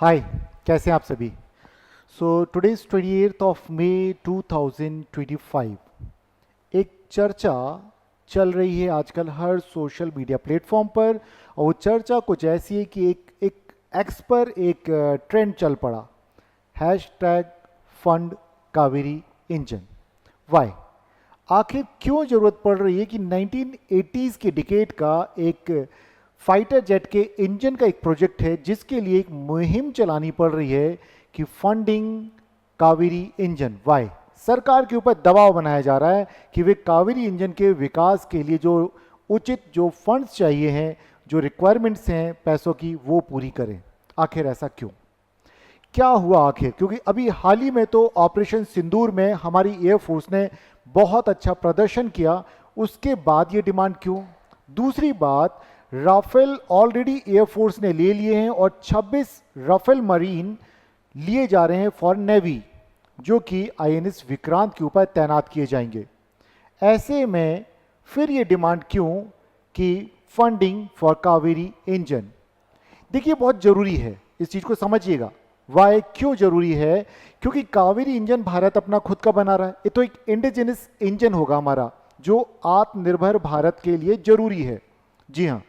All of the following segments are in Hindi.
हाय, कैसे हैं आप सभी। टुडे इज 28 मई 2025। एक चर्चा चल रही है आजकल हर सोशल मीडिया प्लेटफॉर्म पर, और वो चर्चा कुछ ऐसी है कि एक एक्स पर एक ट्रेंड चल पड़ा। Hashtag fund Kaveri engine. Why? आखिर क्यों जरूरत पड़ रही है कि 1980s के डिकेड का एक फाइटर जेट के इंजन का एक प्रोजेक्ट है जिसके लिए एक मुहिम चलानी पड़ रही है कि फंडिंग कावेरी इंजन। वाई? सरकार के ऊपर दबाव बनाया जा रहा है कि वे कावेरी इंजन के विकास के लिए जो उचित जो फंड्स चाहिए हैं, जो रिक्वायरमेंट्स हैं पैसों की, वो पूरी करें। आखिर ऐसा क्यों? क्या हुआ आखिर? क्योंकि अभी हाल ही में तो ऑपरेशन सिंदूर में हमारी एयरफोर्स ने बहुत अच्छा प्रदर्शन किया, उसके बाद ये डिमांड क्यों? दूसरी बात, राफेल ऑलरेडी एयरफोर्स ने ले लिए हैं और 26 राफेल मरीन लिए जा रहे हैं फॉर नेवी, जो कि आईएनएस विक्रांत के ऊपर तैनात किए जाएंगे। ऐसे में फिर ये डिमांड क्यों कि फंडिंग फॉर कावेरी इंजन? देखिए, बहुत जरूरी है, इस चीज को समझिएगा। वाई? क्यों जरूरी है? क्योंकि कावेरी इंजन भारत अपना खुद का बना रहा है। ये तो एक इंडिजिनस इंजन होगा हमारा, जो आत्मनिर्भर भारत के लिए जरूरी है। जी हाँ,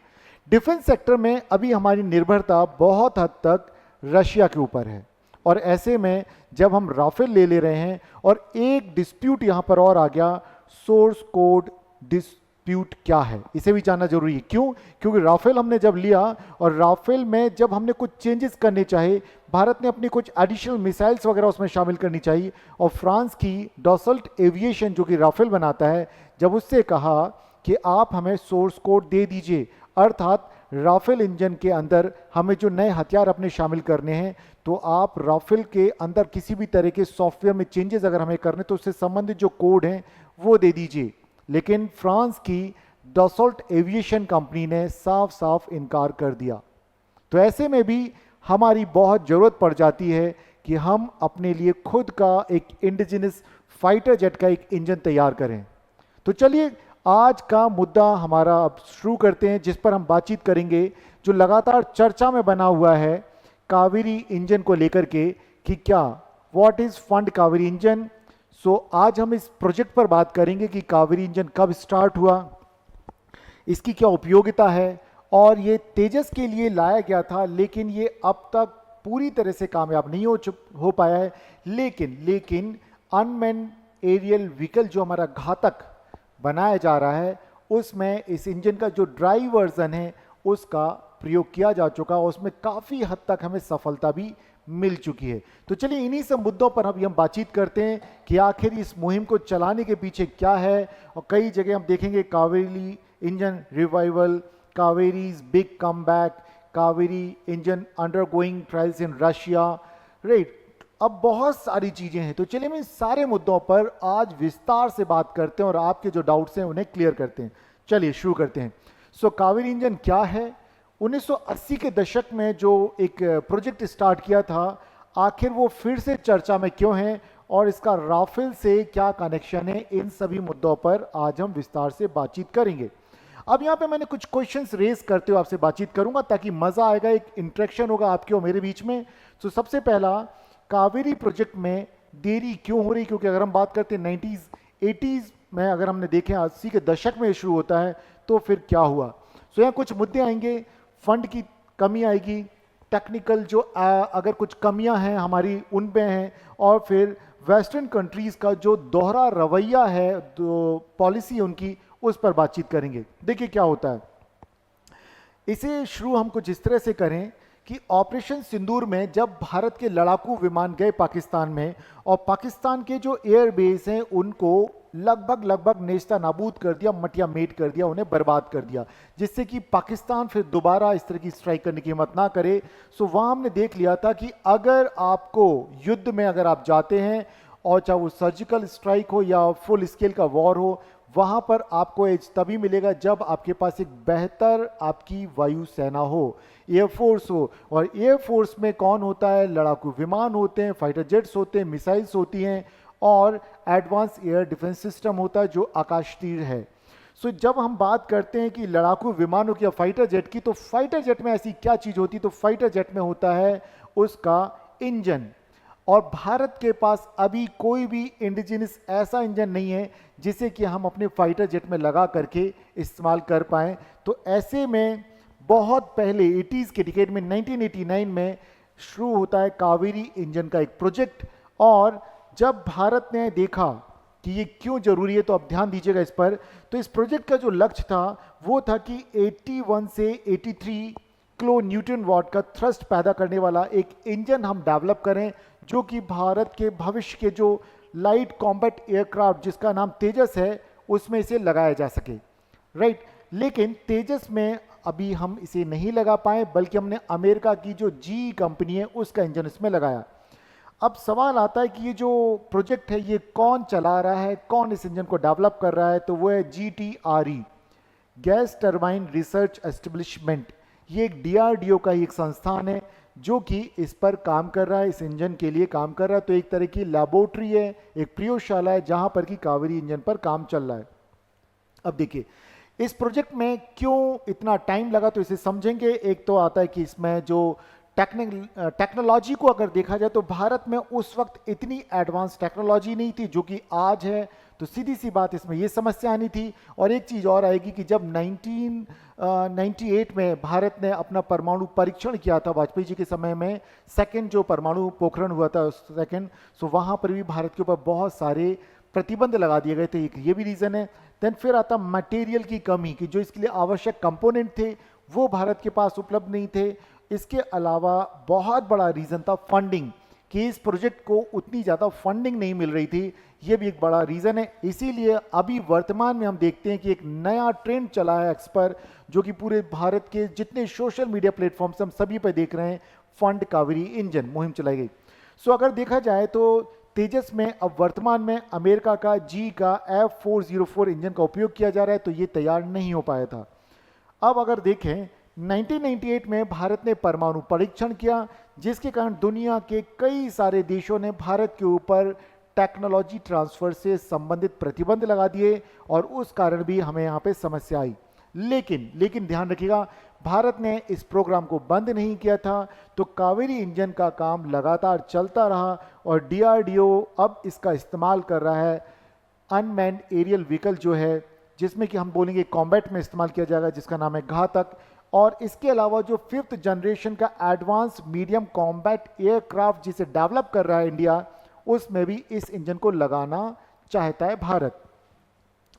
डिफेंस सेक्टर में अभी हमारी निर्भरता बहुत हद तक रशिया के ऊपर है, और ऐसे में जब हम राफेल ले ले रहे हैं, और एक डिस्प्यूट यहां पर और आ गया, सोर्स कोड डिस्प्यूट क्या है, इसे भी जानना जरूरी है। क्यों? क्योंकि राफेल हमने जब लिया और राफेल में जब हमने कुछ चेंजेस करने चाहे, भारत ने अपनी कुछ एडिशनल मिसाइल्स वगैरह उसमें शामिल करनी चाहिए, और फ्रांस की डॉसल्ट एविएशन जो कि राफेल बनाता है, जब उससे कहा कि आप हमें सोर्स कोड दे दीजिए, अर्थात राफेल इंजन के अंदर हमें जो नए हथियार अपने शामिल करने हैं, तो आप राफेल के अंदर किसी भी तरह के सॉफ्टवेयर में चेंजेस अगर हमें करने तो उससे संबंधित जो कोड हैं वो दे दीजिए। लेकिन फ्रांस की डॉसल्ट एविएशन कंपनी ने साफ साफ इनकार कर दिया। तो ऐसे में भी हमारी बहुत जरूरत पड़ जाती है कि हम अपने लिए खुद का एक इंडिजिनस फाइटर जेट का एक इंजन तैयार करें। तो चलिए आज का मुद्दा हमारा अब शुरू करते हैं, जिस पर हम बातचीत करेंगे, जो लगातार चर्चा में बना हुआ है कावेरी इंजन को लेकर के, कि क्या what is fund Kaveri engine. आज हम इस प्रोजेक्ट पर बात करेंगे कि कावेरी इंजन कब स्टार्ट हुआ, इसकी क्या उपयोगिता है, और ये तेजस के लिए लाया गया था, लेकिन ये अब तक पूरी तरह से कामयाब नहीं हो पाया है। लेकिन अनमैन एरियल व्हीकल जो हमारा घातक बनाया जा रहा है, उसमें इस इंजन का जो ड्राई वर्जन है उसका प्रयोग किया जा चुका है, उसमें काफी हद तक हमें सफलता भी मिल चुकी है। तो चलिए इन्हीं सब मुद्दों पर अभी हम बातचीत करते हैं कि आखिर इस मुहिम को चलाने के पीछे क्या है। और कई जगह हम देखेंगे Kaveri engine revival, Kaveri's big comeback, Kaveri engine undergoing trials in Russia, right. अब बहुत सारी चीजें हैं, तो चलिए हम इन सारे मुद्दों पर आज विस्तार से बात करते हैं और आपके जो डाउट्स हैं उन्हें क्लियर करते हैं। चलिए शुरू करते हैं। कावेरी इंजन क्या है? 1980 के दशक में जो एक प्रोजेक्ट स्टार्ट किया था, आखिर वो फिर से चर्चा में क्यों है, और इसका राफेल से क्या कनेक्शन है, इन सभी मुद्दों पर आज हम विस्तार से बातचीत करेंगे। अब यहाँ पे मैंने कुछ क्वेश्चंस रेज करते हुए आपसे बातचीत करूंगा ताकि मजा आएगा, एक इंटरेक्शन होगा आपके और मेरे बीच में। सबसे पहला, कावेरी प्रोजेक्ट में देरी क्यों हो रही? क्योंकि अगर हम बात करते हैं 90s 80s में, अगर हमने देखे 80 के दशक में शुरू होता है, तो फिर क्या हुआ? यहाँ कुछ मुद्दे आएंगे, फंड की कमी आएगी, टेक्निकल जो अगर कुछ कमियां हैं हमारी उन पे हैं, और फिर वेस्टर्न कंट्रीज का जो दोहरा रवैया है, जो पॉलिसी उनकी, उस पर बातचीत करेंगे। देखिए क्या होता है, इसे शुरू हम कुछ इस तरह से करें कि ऑपरेशन सिंदूर में जब भारत के लड़ाकू विमान गए पाकिस्तान में, और पाकिस्तान के जो एयर बेस हैं उनको लगभग नेस्ता नाबूद कर दिया, मटिया मेट कर दिया, उन्हें बर्बाद कर दिया, जिससे कि पाकिस्तान फिर दोबारा इस तरह की स्ट्राइक करने की हिम्मत ना करे। वहां हमने देख लिया था कि अगर आपको युद्ध में अगर आप जाते हैं, और चाहे वो सर्जिकल स्ट्राइक हो या फुल स्केल का वॉर हो, वहां पर आपको एज तभी मिलेगा जब आपके पास एक बेहतर आपकी वायुसेना हो, एयरफोर्स हो। और एयरफोर्स में कौन होता है? लड़ाकू विमान होते हैं, फाइटर जेट्स होते हैं, मिसाइल्स होती हैं, और एडवांस एयर डिफेंस सिस्टम होता है जो आकाश तीर है। सो जब हम बात करते हैं कि लड़ाकू विमानों की या फाइटर जेट की, तो फाइटर जेट में ऐसी क्या चीज़ होती है? तो फाइटर जेट में होता है उसका इंजन। और भारत के पास अभी कोई भी इंडिजिनस ऐसा इंजन नहीं है जिसे कि हम अपने फाइटर जेट में लगा करके इस्तेमाल कर पाएँ। तो ऐसे में बहुत पहले 80s के डिकेड में 1989 में शुरू होता है कावेरी इंजन का एक प्रोजेक्ट। और जब भारत ने देखा कि ये क्यों जरूरी है, तो अब ध्यान दीजिएगा इस पर। तो इस प्रोजेक्ट का जो लक्ष्य था वो था कि 81 से 83 किलो न्यूटन वॉट का थ्रस्ट पैदा करने वाला एक इंजन हम डेवलप करें, जो कि भारत के भविष्य के जो लाइट कॉम्बैट एयरक्राफ्ट जिसका नाम तेजस है उसमें इसे लगाया जा सके, राइट। लेकिन तेजस में अभी हम इसे नहीं लगा पाए, बल्कि हमने अमेरिका की जो जी कंपनी है उसका इंजन इसमें लगाया। अब सवाल आता है कि ये जो प्रोजेक्ट है ये कौन चला रहा है, कौन इस इंजन को डेवलप कर रहा है? तो वो है GTRE, gas turbine research establishment. ये एक DRDO का ही एक संस्थान है जो कि इस पर काम कर रहा है, इस इंजन के लिए काम कर रहा है। तो एक तरह की लैबोरेटरी है, एक प्रयोगशाला है जहां पर कि कावेरी इंजन पर काम चल रहा है। अब देखिए इस प्रोजेक्ट में क्यों इतना टाइम लगा, तो इसे समझेंगे। एक तो आता है कि इसमें जो टेक्नोलॉजी को अगर देखा जाए तो भारत में उस वक्त इतनी एडवांस टेक्नोलॉजी नहीं थी जो कि आज है। तो सीधी सी बात इसमें ये समस्या आनी थी। और एक चीज़ और आएगी कि जब 1998 में भारत ने अपना परमाणु परीक्षण किया था वाजपेयी जी के समय में, सेकंड जो परमाणु पोखरण हुआ था सेकंड, सो वहाँ पर भी भारत के ऊपर बहुत सारे प्रतिबंध लगा दिए गए थे। एक ये भी रीज़न है। देन फिर आता मटेरियल की कमी, कि जो इसके लिए आवश्यक कंपोनेंट थे वो भारत के पास उपलब्ध नहीं थे। इसके अलावा बहुत बड़ा रीज़न था फंडिंग, कि इस प्रोजेक्ट को उतनी ज़्यादा फंडिंग नहीं मिल रही थी। ये भी एक बड़ा रीज़न है। इसीलिए अभी वर्तमान में हम देखते हैं कि एक नया ट्रेंड चला है एक्स पर, जो कि पूरे भारत के जितने सोशल मीडिया प्लेटफॉर्म्स हम सभी पर देख रहे हैं, फंड कावेरी इंजन मुहिम चलाई गई। सो अगर देखा जाए तो तेजस में अब वर्तमान में अमेरिका का जी का F404 इंजन का उपयोग किया जा रहा है, तो ये तैयार नहीं हो पाया था। अब अगर देखें 1998 में भारत ने परमाणु परीक्षण किया, जिसके कारण दुनिया के कई सारे देशों ने भारत के ऊपर टेक्नोलॉजी ट्रांसफर से संबंधित प्रतिबंध लगा दिए, और उस कारण भी हमें यहाँ पे समस्या आई। लेकिन ध्यान रखिएगा, भारत ने इस प्रोग्राम को बंद नहीं किया था। तो कावेरी इंजन का काम लगातार चलता रहा, और DRDO अब इसका इस्तेमाल कर रहा है अनमैन्ड एरियल व्हीकल जो है, जिसमें कि हम बोलेंगे कॉम्बैट में इस्तेमाल किया जाएगा, जिसका नाम है घातक। और इसके अलावा जो 5th जनरेशन का एडवांस मीडियम कॉम्बैट एयरक्राफ्ट जिसे डेवलप कर रहा है इंडिया, उसमें भी इस इंजन को लगाना चाहता है भारत।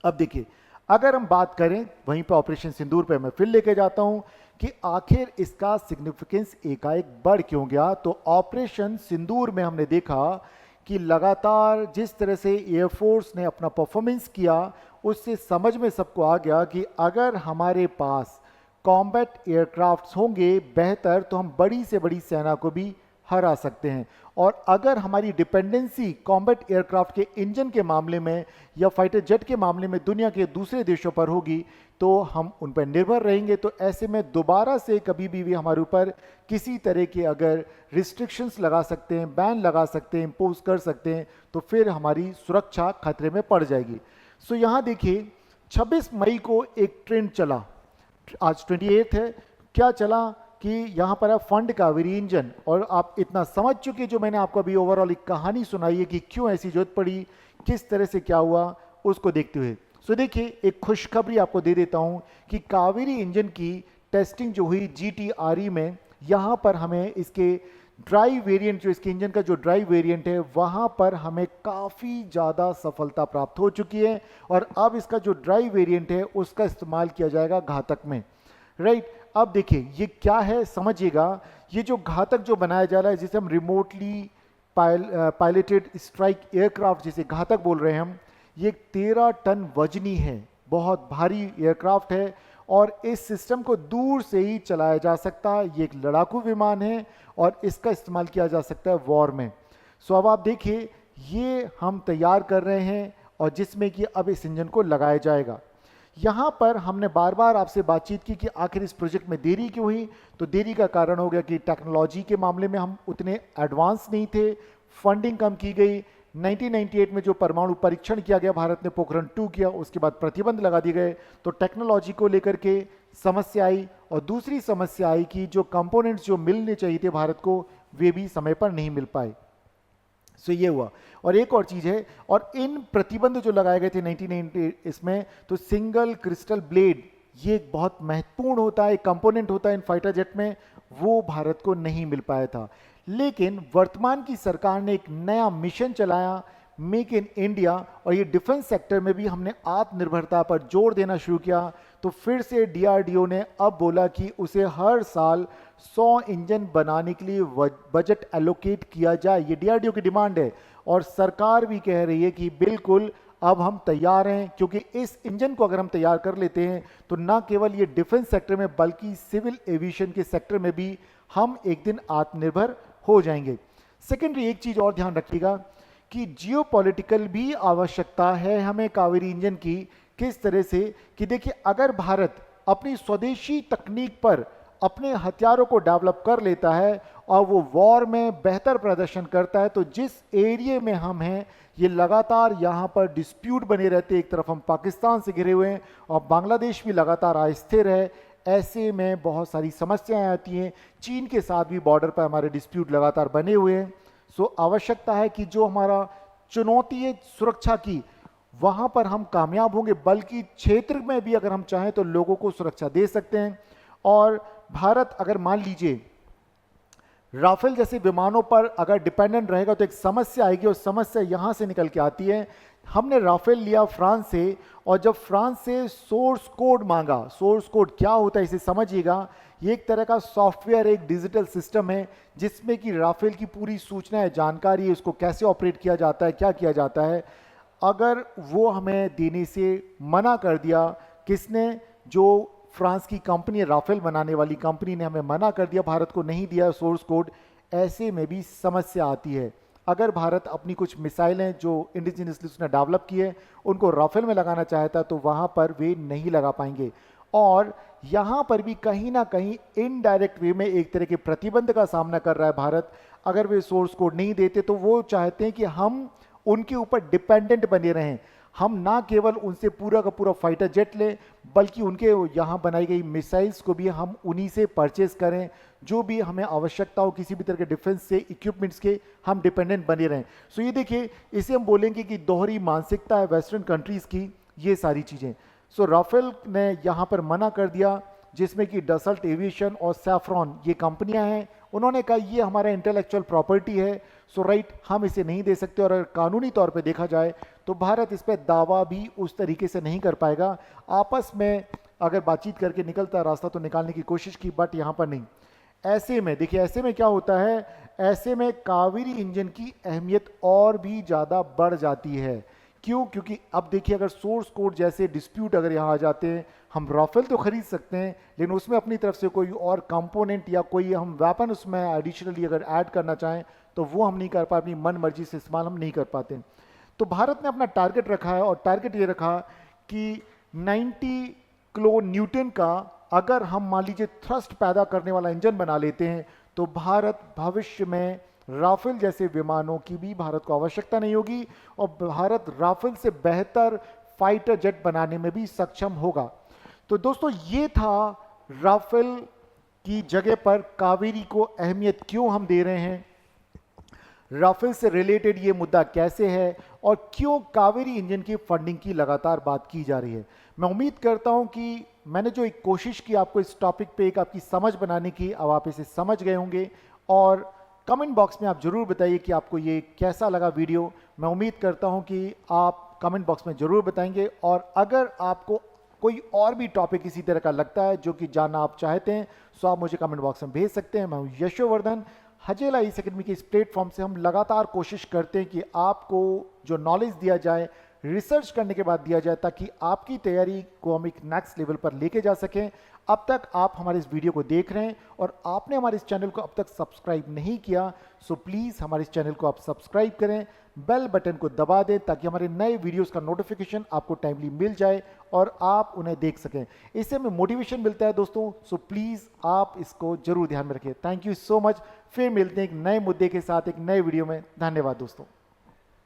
अब देखिए अगर हम बात करें वहीं पर ऑपरेशन सिंदूर पे, मैं फिर लेके जाता हूं कि आखिर इसका सिग्निफिकेंस एकाएक बढ़ क्यों गया। तो ऑपरेशन सिंदूर में हमने देखा कि लगातार जिस तरह से एयरफोर्स ने अपना परफॉर्मेंस किया, उससे समझ में सबको आ गया कि अगर हमारे पास कॉम्बैट एयरक्राफ्ट्स होंगे बेहतर, तो हम बड़ी से बड़ी सेना को भी हरा सकते हैं। और अगर हमारी डिपेंडेंसी कॉम्बैट एयरक्राफ्ट के इंजन के मामले में या फाइटर जेट के मामले में दुनिया के दूसरे देशों पर होगी, तो हम उन पर निर्भर रहेंगे। तो ऐसे में दोबारा से कभी भी हमारे ऊपर किसी तरह के अगर रिस्ट्रिक्शंस लगा सकते हैं, बैन लगा सकते हैं, इम्पोज कर सकते हैं, तो फिर हमारी सुरक्षा खतरे में पड़ जाएगी। सो यहाँ देखिए 26 मई को एक ट्रेंड चला, आज 28 है, क्या चला कि यहाँ पर है फंड कावेरी इंजन। और आप इतना समझ चुके, जो मैंने आपको अभी ओवरऑल एक कहानी सुनाई है कि क्यों ऐसी जरूरत पड़ी, किस तरह से क्या हुआ, उसको देखते हुए। सो देखिए एक खुशखबरी आपको दे देता हूँ कि कावेरी इंजन की टेस्टिंग जो हुई GTRE में, यहाँ पर हमें इसके ड्राइव वेरिएंट, जो इसके इंजन का जो ड्राइव वेरिएंट है, वहाँ पर हमें काफ़ी ज़्यादा सफलता प्राप्त हो चुकी है। और अब इसका जो ड्राइव वेरिएंट है उसका इस्तेमाल किया जाएगा घातक में, राइट। अब देखिए ये क्या है समझिएगा। ये जो घातक जो बनाया जा रहा है, जिसे हम रिमोटली पायलटेड स्ट्राइक एयरक्राफ्ट जिसे घातक बोल रहे हैं हम, ये 13 टन वजनी है, बहुत भारी एयरक्राफ्ट है। और इस सिस्टम को दूर से ही चलाया जा सकता है। ये एक लड़ाकू विमान है और इसका इस्तेमाल किया जा सकता है वॉर में। सो अब आप देखिए ये हम तैयार कर रहे हैं, और जिसमें कि अब इस इंजन को लगाया जाएगा। यहाँ पर हमने बार बार आपसे बातचीत की कि आखिर इस प्रोजेक्ट में देरी क्यों हुई। तो देरी का कारण हो गया कि टेक्नोलॉजी के मामले में हम उतने एडवांस नहीं थे, फंडिंग कम की गई, 1998 में जो परमाणु परीक्षण किया गया, भारत ने पोखरण 2 किया, उसके बाद प्रतिबंध लगा दिए गए। तो टेक्नोलॉजी को लेकर के समस्या आई, और दूसरी समस्या आई कि जो कंपोनेंट्स जो मिलने चाहिए थे भारत को, वे भी समय पर नहीं मिल पाए। सो ये हुआ। और एक और चीज़ है, और इन प्रतिबंध जो लगाए गए थे 1998 इसमें, तो सिंगल क्रिस्टल ब्लेड ये एक बहुत महत्वपूर्ण होता है, एक कंपोनेंट होता है इन फाइटर जेट में, वो भारत को नहीं मिल पाया था। लेकिन वर्तमान की सरकार ने एक नया मिशन चलाया, मेक इन इंडिया, और ये डिफेंस सेक्टर में भी हमने आत्मनिर्भरता पर जोर देना शुरू किया। तो फिर से डीआरडीओ ने अब बोला कि उसे हर साल 100 इंजन बनाने के लिए बजट एलोकेट किया जाए। ये डीआरडीओ की डिमांड है, और सरकार भी कह रही है कि बिल्कुल अब हम तैयार हैं, क्योंकि इस इंजन को अगर हम तैयार कर लेते हैं तो ना केवल ये डिफेंस सेक्टर में बल्कि सिविल एविएशन के सेक्टर में भी हम एक दिन आत्मनिर्भर हो जाएंगे। सेकेंडरी एक चीज और ध्यान रखिएगा कि जियोपॉलिटिकल भी आवश्यकता है हमें कावेरी इंजन की। किस तरह से कि देखिए, अगर भारत अपनी स्वदेशी तकनीक पर अपने हथियारों को डेवलप कर लेता है और वो वॉर में बेहतर प्रदर्शन करता है, तो जिस एरिया में हम हैं ये लगातार यहाँ पर डिस्प्यूट बने रहते हैं। एक तरफ हम पाकिस्तान से घिरे हुए हैं और बांग्लादेश भी लगातार अस्थिर है। ऐसे में बहुत सारी समस्याएं आती हैं, चीन के साथ भी बॉर्डर पर हमारे डिस्प्यूट लगातार बने हुए हैं। सो आवश्यकता है कि जो हमारा चुनौती है सुरक्षा की, वहाँ पर हम कामयाब होंगे, बल्कि क्षेत्र में भी अगर हम चाहें तो लोगों को सुरक्षा दे सकते हैं। और भारत अगर मान लीजिए राफेल जैसे विमानों पर अगर डिपेंडेंट रहेगा तो एक समस्या आएगी, और समस्या यहाँ से निकल के आती है। हमने राफेल लिया फ्रांस से, और जब फ्रांस से सोर्स कोड मांगा, सोर्स कोड क्या होता है इसे समझिएगा, ये एक तरह का सॉफ्टवेयर, एक डिजिटल सिस्टम है जिसमें कि राफेल की पूरी सूचनाएं, जानकारी, उसको कैसे ऑपरेट किया जाता है, क्या किया जाता है। अगर वो हमें देने से मना कर दिया, किसने, जो फ्रांस की कंपनी, राफेल बनाने वाली कंपनी ने हमें मना कर दिया, भारत को नहीं दिया सोर्स कोड, ऐसे में भी समस्या आती है। अगर भारत अपनी कुछ मिसाइलें जो इंडिजिनियसली उसने डेवलप की है उनको राफेल में लगाना चाहता तो वहाँ पर वे नहीं लगा पाएंगे। और यहाँ पर भी कहीं ना कहीं इनडायरेक्ट वे में एक तरह के प्रतिबंध का सामना कर रहा है भारत। अगर वे सोर्स कोड नहीं देते तो वो चाहते हैं कि हम उनके ऊपर डिपेंडेंट बने रहें, हम ना केवल उनसे पूरा का पूरा फाइटर जेट लें बल्कि उनके यहाँ बनाई गई मिसाइल्स को भी हम उन्हीं से परचेज करें। जो भी हमें आवश्यकता हो किसी भी तरह के डिफेंस से इक्विपमेंट्स के, हम डिपेंडेंट बने रहें। सो ये देखिए, इसे हम बोलेंगे कि दोहरी मानसिकता है वेस्टर्न कंट्रीज़ की, ये सारी चीज़ें। सो राफेल ने यहाँ पर मना कर दिया, जिसमें कि डसल्ट एविएशन और सैफ्रॉन ये कंपनियां हैं। उन्होंने कहा ये हमारा इंटेलेक्चुअल प्रॉपर्टी है, सो राइट हम इसे नहीं दे सकते। और अगर कानूनी तौर पे देखा जाए तो भारत इस पर दावा भी उस तरीके से नहीं कर पाएगा। आपस में अगर बातचीत करके निकलता रास्ता तो निकालने की कोशिश की, बट यहाँ पर नहीं। ऐसे में देखिए, ऐसे में क्या होता है, ऐसे में कावेरी इंजन की अहमियत और भी ज़्यादा बढ़ जाती है। क्यों? क्योंकि अब देखिए, अगर सोर्स कोड जैसे डिस्प्यूट अगर यहाँ आ जाते हैं, हम राफेल तो खरीद सकते हैं लेकिन उसमें अपनी तरफ से कोई और कंपोनेंट या कोई हम वेपन उसमें एडिशनली अगर ऐड करना चाहें तो वो हम नहीं कर पाते, अपनी मन मर्जी से इस्तेमाल हम नहीं कर पाते। तो भारत ने अपना टारगेट रखा है, और टारगेट ये रखा कि 90 किलो न्यूटन का अगर हम मान लीजिए थ्रस्ट पैदा करने वाला इंजन बना लेते हैं तो भारत भविष्य में राफेल जैसे विमानों की भी भारत को आवश्यकता नहीं होगी, और भारत राफेल से बेहतर फाइटर जेट बनाने में भी सक्षम होगा। तो दोस्तों, ये था राफेल की जगह पर कावेरी को अहमियत क्यों हम दे रहे हैं, राफेल से रिलेटेड ये मुद्दा कैसे है, और क्यों कावेरी इंजन की फंडिंग की लगातार बात की जा रही है। मैं उम्मीद करता हूं कि मैंने जो एक कोशिश की आपको इस टॉपिक पे एक आपकी समझ बनाने की, अब आप इसे समझ गए होंगे। और कमेंट बॉक्स में आप जरूर बताइए कि आपको ये कैसा लगा वीडियो। मैं उम्मीद करता हूं कि आप कमेंट बॉक्स में जरूर बताएंगे, और अगर आपको कोई और भी टॉपिक इसी तरह का लगता है जो कि जानना आप चाहते हैं, सो आप मुझे कमेंट बॉक्स में भेज सकते हैं। मैं हूं यशोवर्धन। हजेला ईस अकेडमी के इस प्लेटफॉर्म से हम लगातार कोशिश करते हैं कि आपको जो नॉलेज दिया जाए, रिसर्च करने के बाद दिया जाए, ताकि आपकी तैयारी को हम एक नेक्स्ट लेवल पर लेके जा सकें। अब तक आप हमारे इस वीडियो को देख रहे हैं और आपने हमारे इस चैनल को अब तक सब्सक्राइब नहीं किया, सो प्लीज़ हमारे इस चैनल को आप सब्सक्राइब करें, बेल बटन को दबा दें ताकि हमारे नए वीडियोस का नोटिफिकेशन आपको टाइमली मिल जाए और आप उन्हें देख सकें। इससे हमें मोटिवेशन मिलता है दोस्तों, सो प्लीज़ आप इसको जरूर ध्यान में रखें। Thank you so much. फिर मिलते हैं एक नए मुद्दे के साथ एक नए वीडियो में। धन्यवाद दोस्तों।